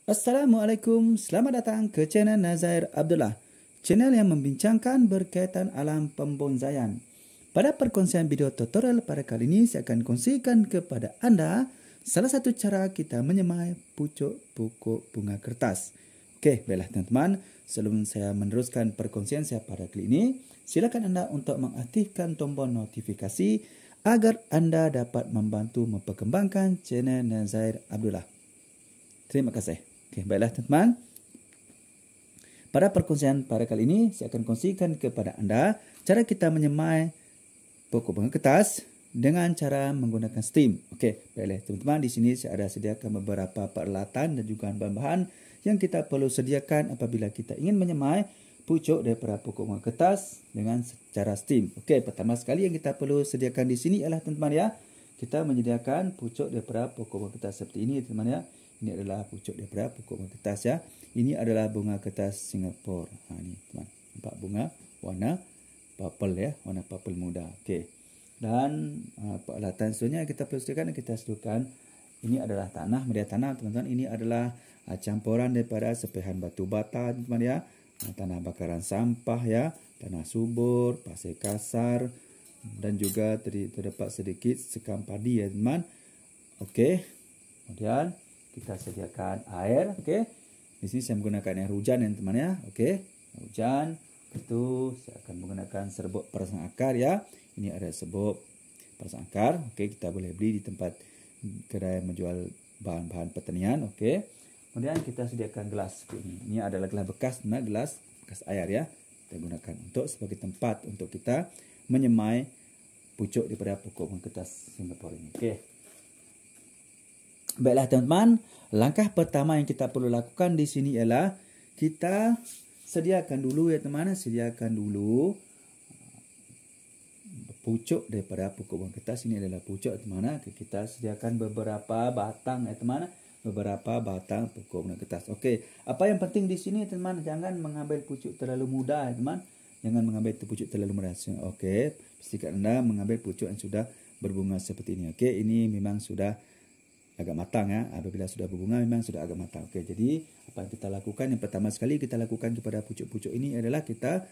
Assalamualaikum, selamat datang ke channel Nazair Abdullah, channel yang membincangkan berkaitan alam pembonsaian. Pada perkongsian video tutorial pada kali ini, saya akan kongsikan kepada anda salah satu cara kita menyemai pucuk pokok bunga kertas. Okey, baiklah teman-teman, sebelum saya meneruskan perkongsian saya pada kali ini, silakan anda untuk mengaktifkan tombol notifikasi agar anda dapat membantu memperkembangkan channel Nazair Abdullah. Terima kasih. Okey, baiklah teman-teman. Pada perkongsian pada kali ini, saya akan kongsikan kepada anda cara kita menyemai pokok bunga kertas dengan cara menggunakan steam. Okey, baiklah teman-teman, di sini saya ada sediakan beberapa peralatan dan juga bahan-bahan yang kita perlu sediakan apabila kita ingin menyemai pucuk daripada pokok bunga kertas dengan cara steam. Okey, pertama sekali yang kita perlu sediakan di sini adalah teman-teman ya, kita menyediakan pucuk daripada pokok bunga kertas seperti ini teman-teman ya. Ini adalah pucuk daripada pokok bunga kertas ya. Ini adalah bunga kertas Singapura. Ini teman, nampak bunga warna purple ya, warna purple muda. Okey. Dan peralatan seterusnya yang kita perlu sediakan, ini adalah tanah, media tanah teman-teman. Ini adalah campuran daripada sepihan batu bata teman-teman ya. Tanah bakaran sampah ya, tanah subur, pasir kasar dan juga terdapat sedikit sekam padi ya teman. Okey. Kemudian kita sediakan air, okey. Di sini saya menggunakan air hujan ya teman ya, okey. Hujan. Itu saya akan menggunakan serbuk perasan akar ya. Ini ada serbuk perasan akar, okey, kita boleh beli di tempat kedai menjual bahan-bahan pertanian, okey. Kemudian kita sediakan gelas ini. Ini adalah gelas bekas, gelas bekas air ya. Kita gunakan untuk sebagai tempat untuk kita menyemai pucuk daripada pokok bunga kertas Singapura ini. Okey. Baiklah teman-teman, langkah pertama yang kita perlu lakukan di sini ialah kita sediakan dulu ya teman-teman, sediakan dulu pucuk daripada pokok bunga kertas. Ini adalah pucuk teman-teman. Kita sediakan beberapa batang ya teman-teman, beberapa batang pokok bunga kertas. Okey, apa yang penting di sini teman-teman, jangan mengambil pucuk terlalu muda ya teman. Jangan mengambil pucuk terlalu muda. Okey, pastikan anda mengambil pucuk yang sudah berbunga seperti ini. Okey, ini memang sudah agak matang ya. Apabila sudah berbunga memang sudah agak matang. Okey, jadi apa yang kita lakukan, yang pertama sekali kita lakukan kepada pucuk-pucuk ini adalah kita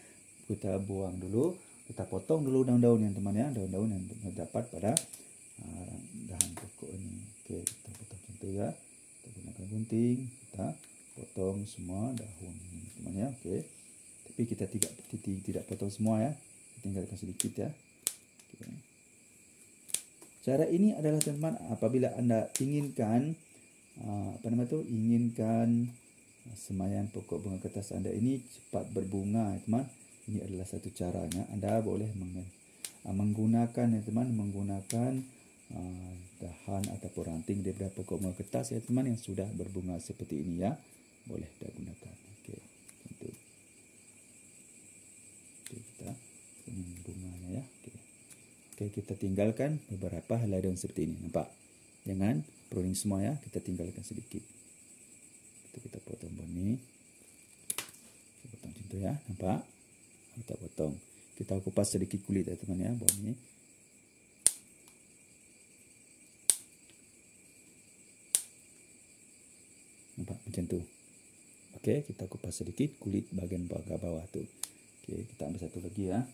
buang dulu, kita potong dulu daun-daun yang teman ya, daun-daun yang terdapat pada dahan pokok ini. Okey, kita potong macam tu ya. Kita gunakan gunting, kita potong semua daun ini teman ya. Okey. Tapi kita tidak potong semua ya. Kita tinggalkan sedikit ya. Okay. Cara ini adalah teman-teman apabila anda inginkan inginkan semaian pokok bunga kertas anda ini cepat berbunga teman. Ini adalah satu caranya. Anda boleh menggunakan menggunakan dahan ataupun ranting daripada pokok bunga kertas ya teman yang sudah berbunga seperti ini ya. Boleh dah gunakan. Okey. Tentu. Okey, kita bunganya ya. Okey. Okey, kita tinggalkan beberapa helai daun seperti ini. Nampak? Jangan pruning semua ya. Kita tinggalkan sedikit. Kita potong bawah kita potong macam tu ya. Nampak? Kita potong. Kita kupas sedikit kulit ya teman ya. Bawah ni. Nampak? Macam tu. Okey, kita kupas sedikit kulit bahagian bawah tu. Okey, kita ambil satu lagi ya.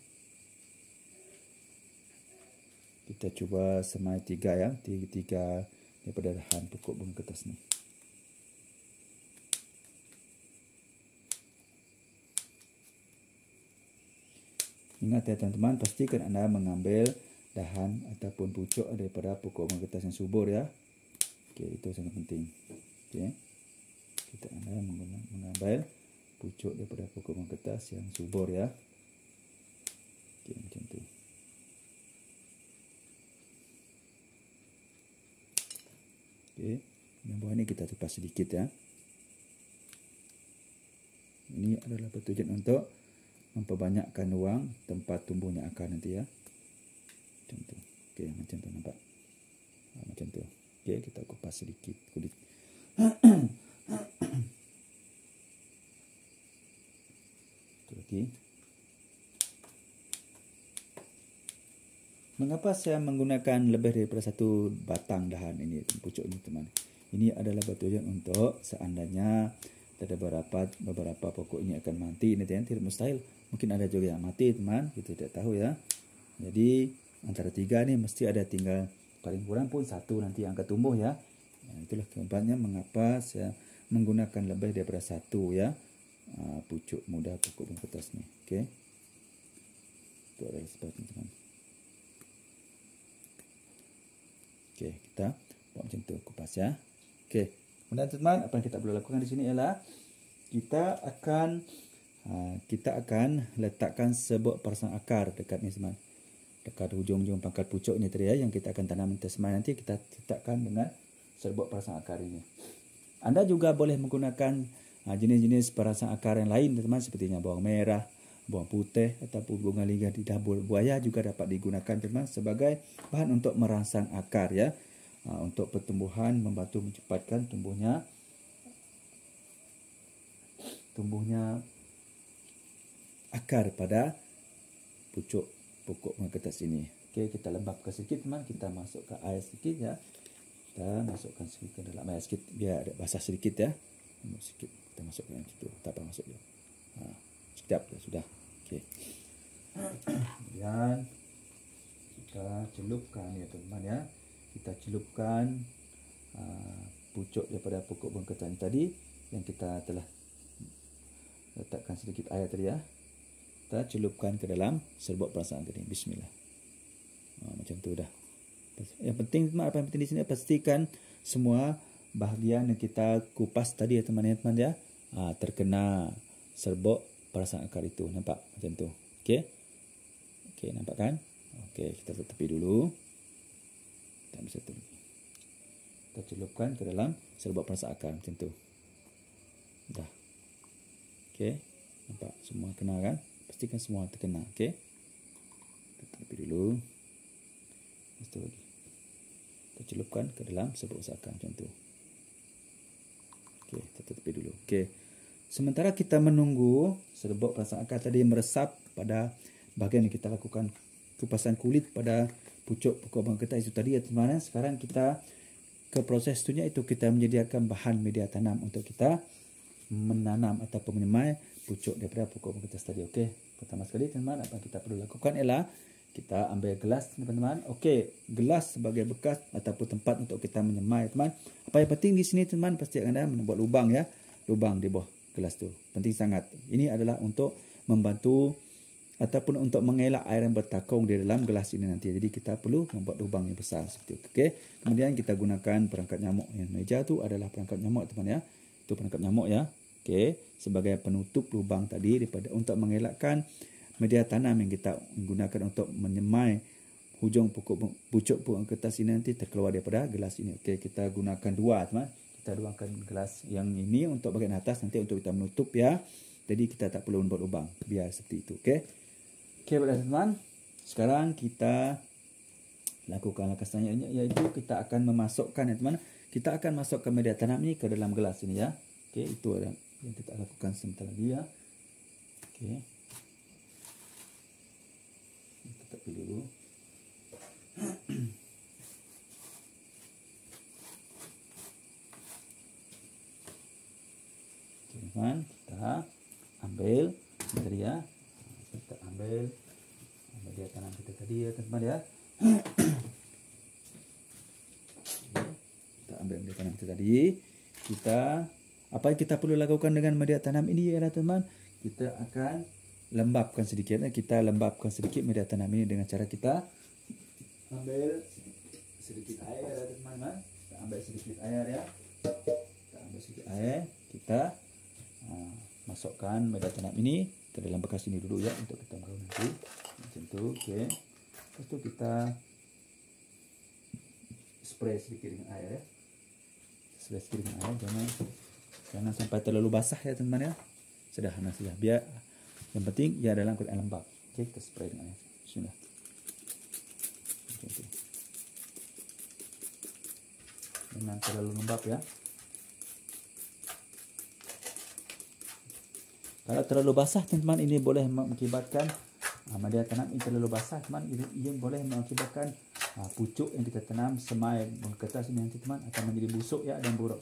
Kita cuba semai tiga daripada dahan pokok bunga kertas ni. Ingat ya teman-teman, pastikan anda mengambil dahan ataupun pucuk daripada pokok bunga kertas yang subur ya. Okey, itu sangat penting. Okey. Kita anda mengambil pucuk daripada pokok bunga kertas yang subur ya. Okey, macam tu. Okey, yang bawah ni kita tupas sedikit ya. Ini adalah bertujuan untuk memperbanyakkan ruang tempat tumbuhnya akar nanti ya. Macam tu. Okey, macam tu nampak. Macam tu. Okey, kita kupas sedikit kulit. Tu lagi. Mengapa saya menggunakan lebih daripada satu batang dahan ini, pucuk ini teman? Ini adalah bertujuan untuk seandainya ada beberapa pokok ini akan mati, ini tidak mustahil. Mungkin ada juga yang mati, teman, kita tidak tahu ya. Jadi antara 3 ni mesti ada tinggal paling kurang pun 1 nanti yang akan tumbuh ya. Itulah sebabnya mengapa saya menggunakan lebih daripada 1 ya pucuk muda pokok bunga kertas ni. Okey. Itu adalah sebabnya, teman. Okey, kita buat macam tu, kupas ya. Okey. Kemudian teman, apa yang kita perlu lakukan di sini ialah kita akan letakkan serbuk perasan akar dekat ni, teman. Dekat hujung-hujung pangkal pucuk ni tadi ya, yang kita akan tanam teman, nanti kita letakkan dengan serbuk perasan akar ini. Anda juga boleh menggunakan jenis-jenis perasan akar yang lain, teman, sepertinya bawang merah, bawang putih ataupun bunga lidah buaya juga dapat digunakan, teman, sebagai bahan untuk merangsang akar ya. Untuk pertumbuhan, membantu mencepatkan tumbuhnya akar pada pucuk pokok bunga kertas ini. Okey, kita lembabkan sedikit, teman. Kita masukkan air sedikit ya. Kita masukkan sedikit dalam air sedikit biar ada basah sedikit ya. Sedikit kita masukkan situ. Tak apa masuk dia. Sekejap dah sudah. Okey. Kemudian kita celupkan ya, teman ya. Kita celupkan pucuk daripada pokok bunga kertas tadi yang kita telah letakkan sedikit air tadi ya. Kita celupkan ke dalam serbuk perasan tadi. Bismillah. Macam tu dah. Yang penting, teman, apa yang penting di sini, pastikan semua bahagian yang kita kupas tadi ya, teman ya, terkena serbuk perasan akar itu. Nampak macam tu. Okey. Okey, nampak kan? Okey, kita letak tepi dulu. Tak bisa tu. Kita celupkan ke dalam serbuk perasan akar macam tu. Dah. Okey. Nampak semua kena kan? Pastikan semua terkena. Okey. Kita tepi dulu. Satu lagi. Kita celupkan ke dalam serbuk perasan akar macam tu. Okey, kita tepi dulu. Okey. Sementara kita menunggu serbuk perasan akar tadi meresap pada bahagian yang kita lakukan kupasan kulit pada pucuk pokok bunga kertas itu tadi ya, teman. Sekarang kita ke proses tu, itu kita menyediakan bahan media tanam untuk kita menanam ataupun menyemai pucuk daripada pokok bunga kertas tadi. Okey. Pertama sekali, teman, apa yang kita perlu lakukan ialah kita ambil gelas, teman-teman. Okey, gelas sebagai bekas ataupun tempat untuk kita menyemai, teman. Apa yang penting di sini, teman, pasti anda membuat lubang ya. Lubang di bawah gelas tu. Penting sangat. Ini adalah untuk membantu ataupun untuk mengelak air yang bertakung di dalam gelas ini nanti. Jadi kita perlu membuat lubang yang besar seperti itu. Okey. Kemudian kita gunakan perangkap nyamuk. Yang meja tu adalah perangkap nyamuk, teman ya. Itu perangkap nyamuk ya. Okey, sebagai penutup lubang tadi daripada untuk mengelakkan media tanam yang kita gunakan untuk menyemai hujung pucuk pokok kertas ini nanti terkeluar daripada gelas ini. Okey, kita gunakan 2, teman. Kita gunakan gelas yang ini untuk bahagian atas nanti untuk kita menutup ya. Jadi kita tak perlu membuat lubang. Biar seperti itu. Okey. Okey, teman. Sekarang kita lakukan langkah selanjutnya, iaitu kita akan memasukkan ya, teman. Kita akan masukkan media tanam ini ke dalam gelas ini ya. Okey, itu adalah yang kita lakukan sebentar lagi ya. Okey. Kita tepi dulu. Okey, teman, kita ambil tadi ya. Kita ambil media tanam kita tadi ya, teman ya. Kita ambil media tanam kita tadi. Apa yang kita perlu lakukan dengan media tanam ini adalah, teman, kita akan lembabkan sedikit. Kita lembabkan sedikit media tanam ini dengan cara kita ambil sedikit air ya, teman-teman. Kita ambil sedikit air ya. Kita ambil sedikit air. Kita masukkan media tanam ini ke dalam bekas ini dulu ya, untuk kita baru nanti macam tu. Okey. Lepas tu kita spray sedikit dengan air ya. Spray sedikit dengan air, jangan sampai terlalu basah ya, teman ya. Sederhana saja. Biar yang penting ia dalam keadaan lembab. Okey, kita spray dengan air. Bismillah. Okay. Jangan terlalu lembab ya. Kalau terlalu basah, teman-teman, ini boleh mengakibatkan media tanam ini terlalu basah, teman, ia boleh mengakibatkan pucuk yang kita tanam semai bunga kertas ini nanti teman akan menjadi busuk ya dan buruk.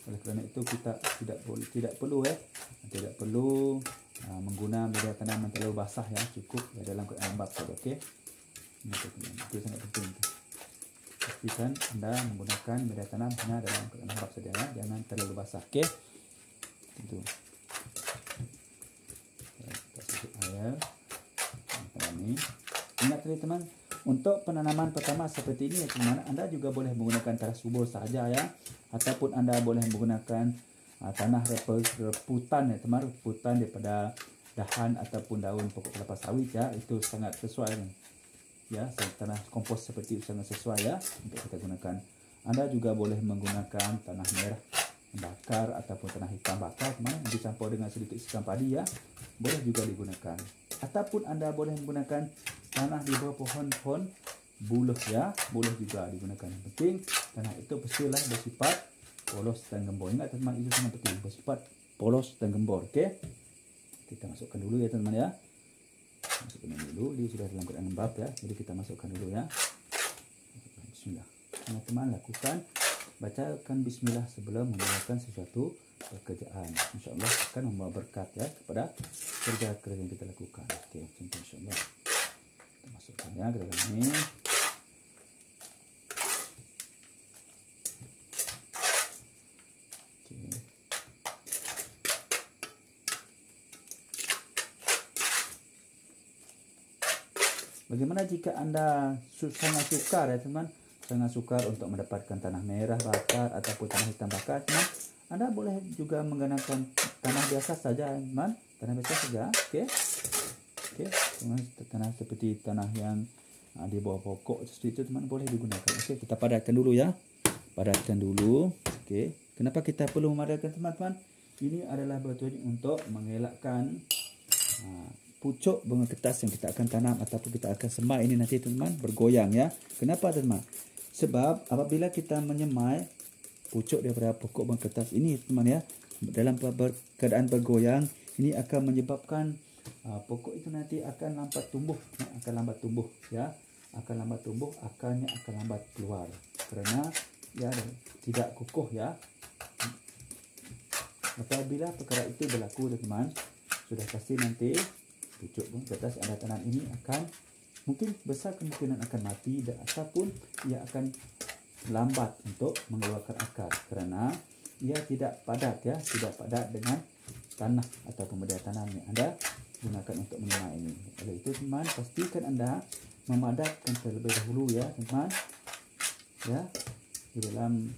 Oleh kerana itu kita tidak perlu menggunakan media tanam yang terlalu basah ya, cukup ya dalam keadaan lembab saja. Okey. Itu sangat penting. Pastikan anda menggunakan media tanam hanya dalam keadaan lembab saja ya, jangan terlalu basah. Okey. Itu. Kita sedikit air. Ini. Ingat teman-teman, untuk penanaman pertama seperti ini ya teman, anda juga boleh menggunakan tanah subur saja ya, ataupun anda boleh menggunakan tanah reputan ya teman, reputan daripada dahan ataupun daun pokok kelapa sawit ya, itu sangat sesuai ya, tanah kompos seperti itu sangat sesuai ya untuk kita gunakan. Anda juga boleh menggunakan tanah merah bakar ataupun tanah hitam bakar teman, dicampur dengan sedikit ikan padi ya, boleh juga digunakan. Ataupun anda boleh menggunakan tanah di bawah pohon-pohon buluh ya, boleh juga digunakan. Yang penting tanah itu pastilah bersifat polos dan gembur. Ingat teman, itu sangat penting, bersifat polos dan gembur. Okey, kita masukkan dulu ya teman ya, masukkan dulu. Dia sudah dalam keadaan lembab ya, jadi kita masukkan dulu ya. Bismillah. Teman-teman lakukan, bacakan bismillah sebelum memulakan sesuatu pekerjaan. InsyaAllah akan membawa berkat ya kepada kerja-kerja yang kita lakukan. Okey, contoh insyaAllah. Kita masukkan ya ke dalam ini. Okey. Bagaimana jika anda sangat sukar ya teman, sangat sukar untuk mendapatkan tanah merah bakar ataupun tanah hitam bakar teman, anda boleh juga menggunakan tanah biasa saja teman, tanah biasa saja. Okey. Okey, teman, tanah seperti tanah yang di bawah pokok seperti itu teman, boleh digunakan. Okey, kita padatkan dulu ya. Padatkan dulu. Okey. Kenapa kita perlu memadatkan teman-teman? Ini adalah bertujuan untuk mengelakkan pucuk bunga kertas yang kita akan tanam ataupun kita akan semai ini nanti teman bergoyang ya. Kenapa teman? Sebab apabila kita menyemai pucuk daripada pokok bunga kertas ini teman ya, dalam keadaan bergoyang, ini akan menyebabkan pokok itu nanti akan lambat tumbuh ya, akan lambat tumbuh, akarnya akan lambat keluar kerana ya tidak kukuh ya. Apabila perkara itu berlaku teman, sudah pasti nanti pucuk bunga kertas anda tanam ini akan mungkin besar kemungkinan akan mati dan ataupun ia akan lambat untuk mengeluarkan akar kerana ia tidak padat ya, tidak padat dengan tanah ataupun media tanam yang anda gunakan untuk menyemai ini. Oleh itu teman, pastikan anda memadatkan terlebih dahulu ya teman ya, di dalam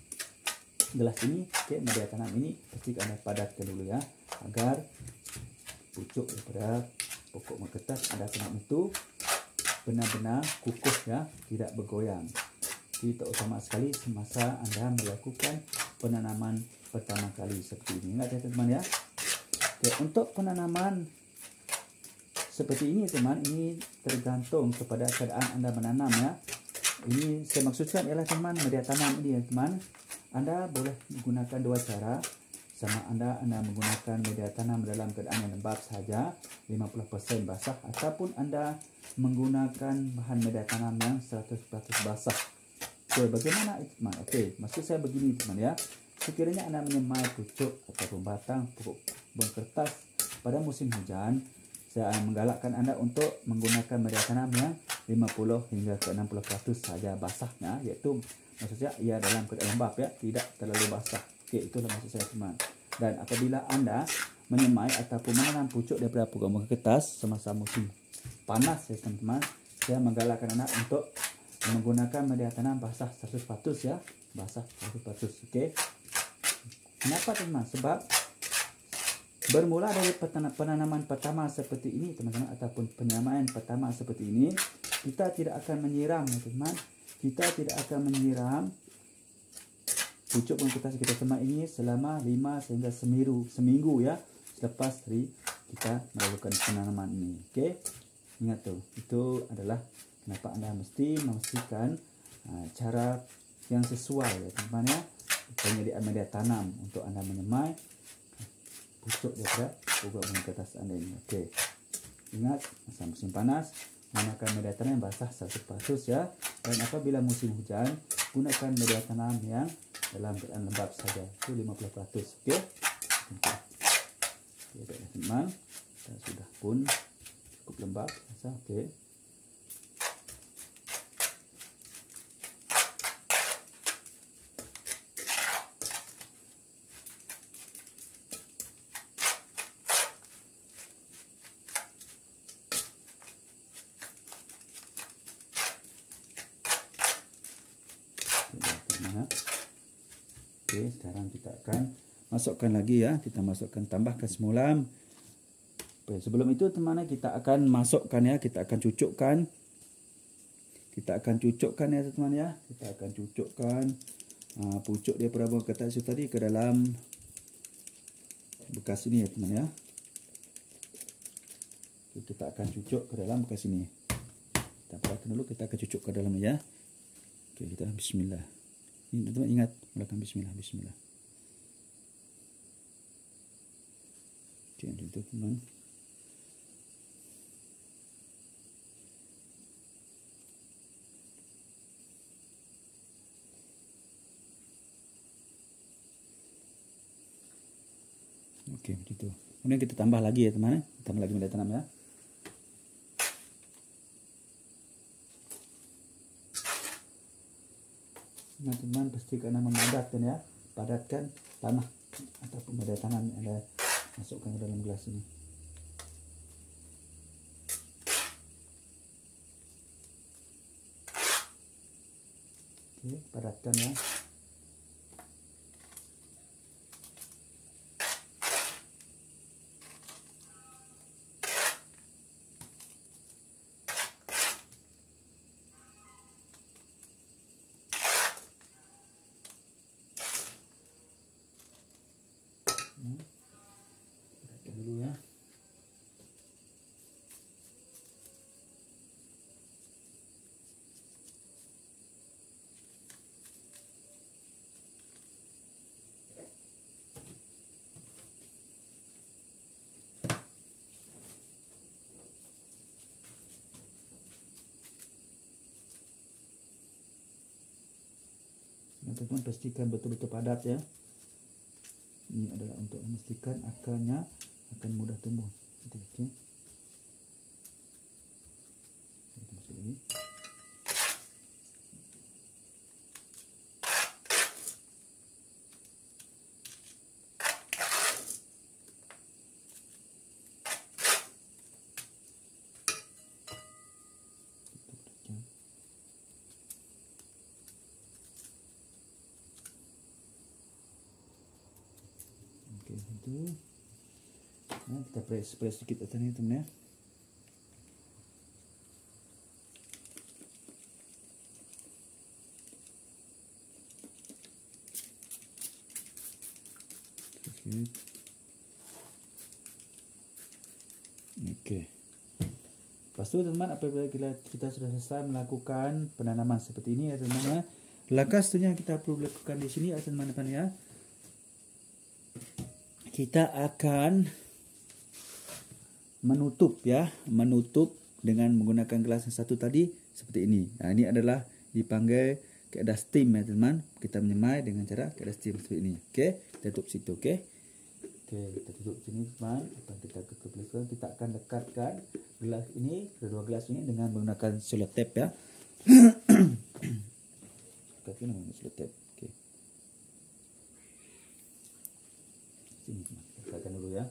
gelas ini. Okey, media tanam ini pastikan anda padatkan dulu ya, agar pucuk daripada pokok bunga kertas anda tanam itu benar-benar kukuh ya, tidak bergoyang. Jadi terutama sekali semasa anda melakukan penanaman pertama kali seperti ini. Ingat ya teman ya. Okay, untuk penanaman seperti ini teman, ini tergantung kepada keadaan anda menanam ya. Ini saya maksudkan ialah teman, media tanam ini ya teman, anda boleh menggunakan dua cara. Sama anda menggunakan media tanam dalam keadaan yang lembab saja, 50% basah, ataupun anda menggunakan bahan media tanam yang 100% basah. Okey, bagaimana itu teman? Okey, maksud saya begini teman ya. Sekiranya anda menyemai pucuk ataupun batang pokok bunga kertas pada musim hujan, saya menggalakkan anda untuk menggunakan media tanam yang 50 hingga ke 60% saja basahnya, iaitu maksudnya ia dalam keadaan lembab ya, tidak terlalu basah. Okey, itulah maksud saya teman. Dan apabila anda menyemai ataupun menanam pucuk daripada pokok bunga kertas semasa musim panas ya teman-teman, saya menggalakkan anda untuk menggunakan media tanam basah 100% ya, basah 100%. Okey. Kenapa teman? Sebab bermula dari penanaman pertama seperti ini teman-teman, ataupun penyemaian pertama seperti ini, kita tidak akan menyiram ya teman. Kita tidak akan menyiram pucuk bunga kertas kita semai ini selama 5 sehingga seminggu ya, selepas dari kita melakukan penanaman ini. Okey, ingat tu, itu adalah kenapa anda mesti memastikan cara yang sesuai ya teman ya, penyediaan media tanam untuk anda menyemai pucuk daripada pokok bunga kertas anda ini. Okey, ingat masa musim panas Gunakan media tanam yang basah 100% ya. Dan apabila musim hujan, gunakan media tanam yang dalam keadaan lembab saja, itu 50%. Okey. Okey, baiklah teman. Dan sudah pun cukup lembab basah. Okey. Okey, sekarang kita akan masukkan lagi ya. Kita masukkan, tambahkan semula. Okey, sebelum itu teman-teman, kita akan masukkan ya. Kita akan cucukkan. Kita akan cucukkan ya teman-teman ya. Kita akan cucukkan pucuk dia perabot kertas itu tadi ke dalam bekas ini ya teman-teman ya. Okey, kita akan cucuk ke dalam bekas ini. Kita perhatikan dulu, kita akan cucuk ke dalam ya. Okey, kita bismillah. Ini teman-teman ingat, mulakan bismillah, bismillah. Okey, itu teman. Okey, begitu. Kemudian kita tambah lagi ya teman, tambah lagi media tanam ya. Teman-teman pastikan memadatkan ya, padatkan tanah ataupun media tanam yang Anda masukkan ke dalam gelas ini. Oke, padatkan ya. Padatkan dulu ya. Teman-teman pastikan betul-betul padat ya. Ini adalah untuk memastikan akarnya akan mudah tumbuh. Okey. Kita masuk lagi. Itu. Nah, kita press sedikit atas ni teman ya. Okey. Lepas tu teman, apabila kita sudah selesai melakukan penanaman seperti ini ya teman ya. Langkah seterusnya kita perlu lakukan di sini ya teman-teman ya. Kita akan menutup ya, menutup dengan menggunakan gelas yang satu tadi seperti ini. Nah, ini adalah dipanggil keadaan steam ya teman. Kita menyemai dengan cara keadaan steam seperti ini. Okey, kita tutup situ. Okey. Okey, kita tutup sini teman. Kita tutup lagi. Kita akan dekatkan gelas ini, kedua gelas ini dengan menggunakan selotip ya. Dekatkan dengan selotip. Okey. Sini teman. Dekatkan dulu ya.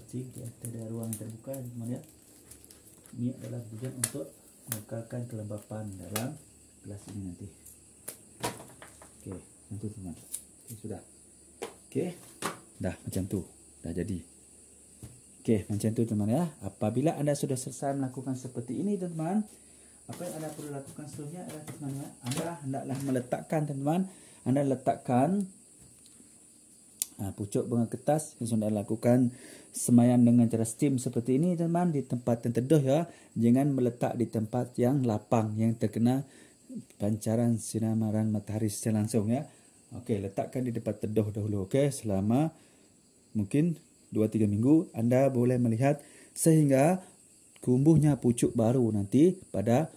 plastik di atas ruang yang terbuka teman ya. Ini adalah tujuan untuk mengekalkan kelembapan dalam gelas ini nanti. Oke, nanti teman. Oke, sudah. Oke, dah macam tu, dah jadi. Oke, macam tu teman ya. Apabila anda sudah selesai melakukan seperti ini teman, apa yang anda perlu lakukan seterusnya adalah teman ya, anda hendaklah meletakkan teman, anda letakkan pucuk bunga kertas yang sudah lakukan semaian dengan cara steam seperti ini teman di tempat yang teduh ya. Jangan meletak di tempat yang lapang yang terkena pancaran sinamaran matahari secara langsung ya. Okey, letakkan di tempat teduh dahulu. Okey, selama mungkin 2-3 minggu anda boleh melihat sehingga tumbuhnya pucuk baru nanti pada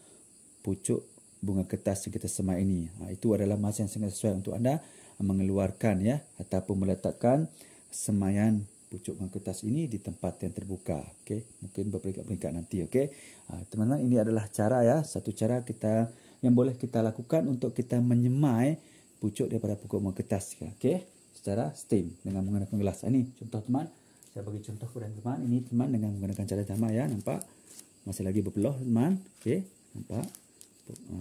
pucuk bunga kertas yang kita semai ini. Itu adalah masa yang sangat sesuai untuk anda mengeluarkan ya ataupun meletakkan semaian pucuk bunga kertas ini di tempat yang terbuka. Okey, mungkin berperingkat-peringkat nanti. Okey, teman-teman, ini adalah cara ya, satu cara kita yang boleh kita lakukan untuk kita menyemai pucuk daripada pokok bunga kertas. Okey, secara steam dengan menggunakan gelas. Ini contoh teman, saya bagi contoh kepada teman. Ini teman dengan menggunakan cara sama ya, nampak masih lagi berpeluh teman. Okey, nampak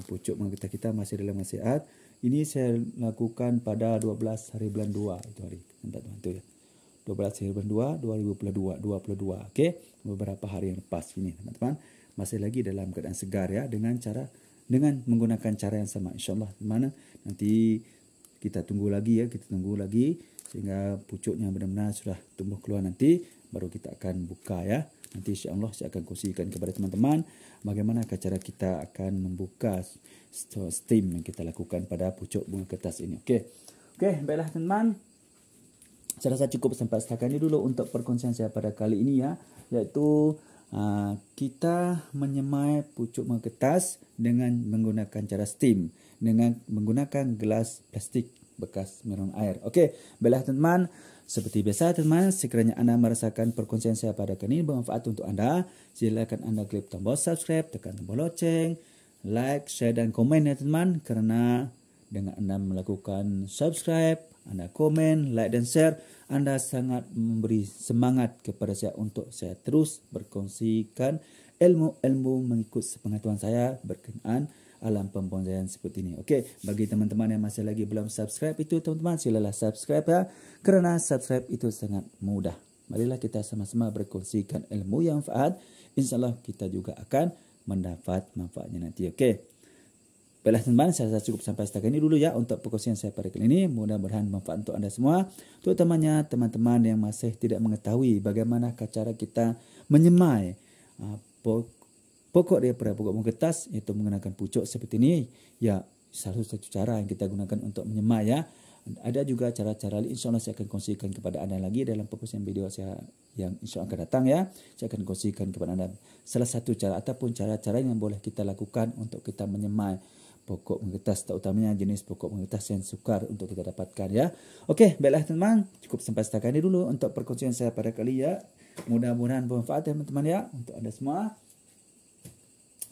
pucuk bunga kertas kita masih dalam nasihat. Ini saya lakukan pada 12 hari bulan 2 itu hari. Nampak teman tu ya. 12 hari bulan 2 2022. Okey, beberapa hari yang lepas ini teman-teman masih lagi dalam keadaan segar ya, dengan menggunakan cara yang sama, insyaallah teman. Nanti kita tunggu lagi ya, sehingga pucuknya benar-benar sudah tumbuh keluar, nanti baru kita akan buka ya. Nanti insyaallah saya akan kongsikan kepada teman-teman bagaimana cara kita akan membuka steam yang kita lakukan pada pucuk bunga kertas ini. Okey, baiklah teman-teman. Saya rasa cukup sampai setakat ini dulu untuk perkongsian saya pada kali ini ya, iaitu kita menyemai pucuk bunga kertas dengan menggunakan cara steam dengan menggunakan gelas plastik bekas minum air. Okey, baiklah teman-teman. Seperti biasa teman, sekiranya anda merasakan perkongsian saya pada kali ini bermanfaat untuk anda, silakan anda klik tombol subscribe, tekan tombol loceng, like, share dan komen ya teman. Kerana dengan anda melakukan subscribe, anda komen, like dan share, anda sangat memberi semangat kepada saya untuk saya terus berkongsikan ilmu-ilmu mengikut sepengetahuan saya berkenaan alam pembonsaian seperti ini. Okey, bagi teman-teman yang masih lagi belum subscribe itu teman-teman, silalah subscribe ya. Kerana subscribe itu sangat mudah. Marilah kita sama-sama berkongsikan ilmu yang manfaat. InsyaAllah kita juga akan mendapat manfaatnya nanti. Okey. Baiklah teman-teman, saya rasa cukup sampai setakat ini dulu ya untuk perkongsian saya pada kali ini. Mudah-mudahan manfaat untuk anda semua. Terutamanya teman-teman yang masih tidak mengetahui bagaimana cara kita menyemai pokok daripada pokok bunga kertas, iaitu menggunakan pucuk seperti ini. Ya, salah satu cara yang kita gunakan untuk menyemai ya. Ada juga cara-cara lain, insyaAllah saya akan kongsikan kepada anda lagi dalam perkongsian video saya yang insyaAllah akan datang ya. Saya akan kongsikan kepada anda salah satu cara ataupun cara-cara yang boleh kita lakukan untuk kita menyemai pokok bunga kertas, terutamanya jenis pokok bunga kertas yang sukar untuk kita dapatkan ya. Okey, baiklah teman-teman, cukup sampai setakat ini dulu untuk perkongsian saya pada kali ya. Mudah-mudahan bermanfaat teman-teman ya untuk anda semua.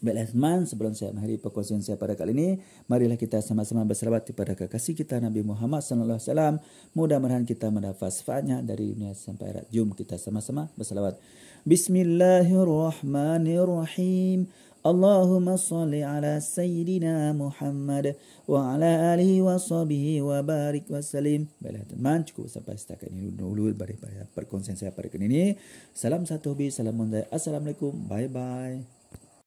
Baiklah teman, sebelum saya mengakhiri perkongsian saya pada kali ini, marilah kita sama-sama berselawat kepada kekasih kita Nabi Muhammad sallallahu alaihi wasallam. Mudah-mudahan kita mendapat syafaatnya dari dunia sampai akhirat. Jom kita sama-sama berselawat. Bismillahirrahmanirrahim. Allahumma salli ala Sayyidina Muhammad wa ala alihi wa sahbihi wa barik wa salim. Baiklah teman, cukup sampai setakat ini dulu daripada perkongsian saya pada kali ini. Salam satu hobi, salam mondai. Assalamualaikum. Bye-bye.